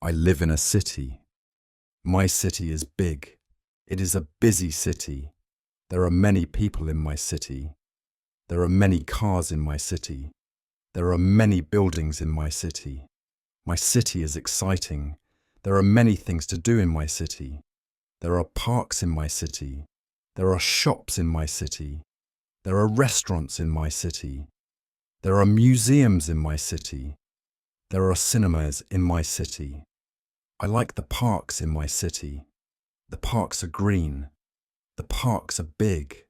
I live in a city. My city is big. It is a busy city. There are many people in my city. There are many cars in my city. There are many buildings in my city. My city is exciting. There are many things to do in my city. There are parks in my city. There are shops in my city. There are restaurants in my city. There are museums in my city. There are cinemas in my city. I like the parks in my city. The parks are green. The parks are big.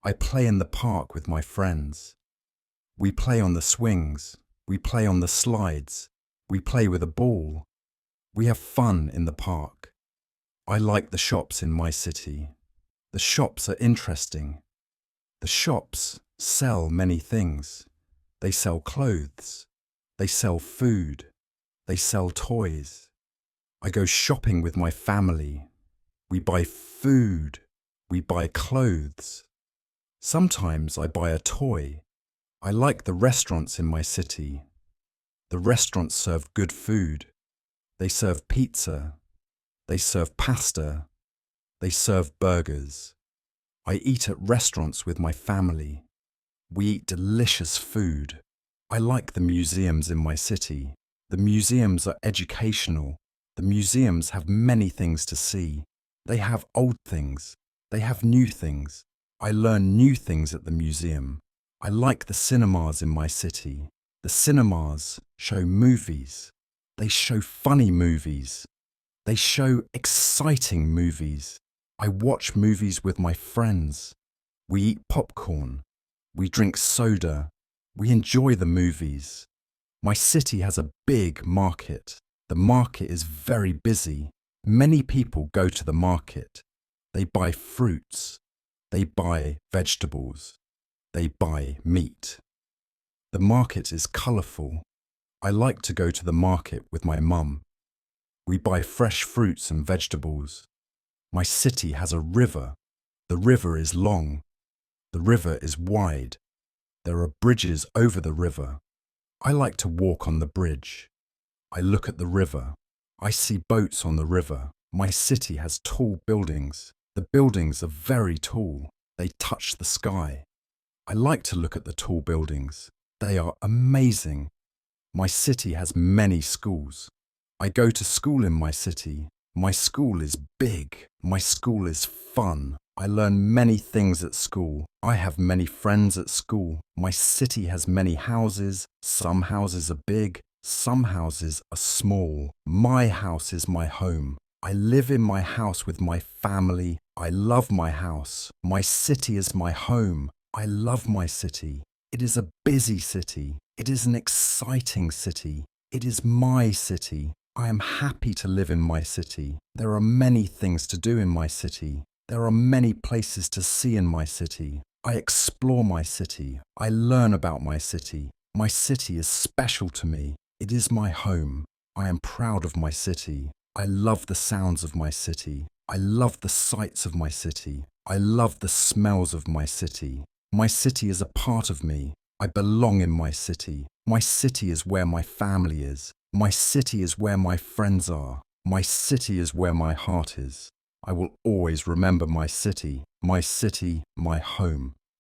I play in the park with my friends. We play on the swings. We play on the slides. We play with a ball. We have fun in the park. I like the shops in my city. The shops are interesting. The shops sell many things. They sell clothes. They sell food. They sell toys. I go shopping with my family. We buy food. We buy clothes. Sometimes I buy a toy. I like the restaurants in my city. The restaurants serve good food. They serve pizza. They serve pasta. They serve burgers. I eat at restaurants with my family. We eat delicious food. I like the museums in my city. The museums are educational. The museums have many things to see. They have old things. They have new things. I learn new things at the museum. I like the cinemas in my city. The cinemas show movies. They show funny movies. They show exciting movies. I watch movies with my friends. We eat popcorn. We drink soda. We enjoy the movies. My city has a big market. The market is very busy. Many people go to the market. They buy fruits. They buy vegetables. They buy meat. The market is colourful. I like to go to the market with my mum. We buy fresh fruits and vegetables. My city has a river. The river is long. The river is wide. There are bridges over the river. I like to walk on the bridge. I look at the river. I see boats on the river. My city has tall buildings. The buildings are very tall. They touch the sky. I like to look at the tall buildings. They are amazing. My city has many schools. I go to school in my city. My school is big. My school is fun. I learn many things at school. I have many friends at school. My city has many houses. Some houses are big. Some houses are small. My house is my home. I live in my house with my family. I love my house. My city is my home. I love my city. It is a busy city. It is an exciting city. It is my city. I am happy to live in my city. There are many things to do in my city. There are many places to see in my city. I explore my city. I learn about my city. My city is special to me. It is my home. I am proud of my city. I love the sounds of my city. I love the sights of my city. I love the smells of my city. My city is a part of me. I belong in my city. My city is where my family is. My city is where my friends are. My city is where my heart is. I will always remember my city, my home.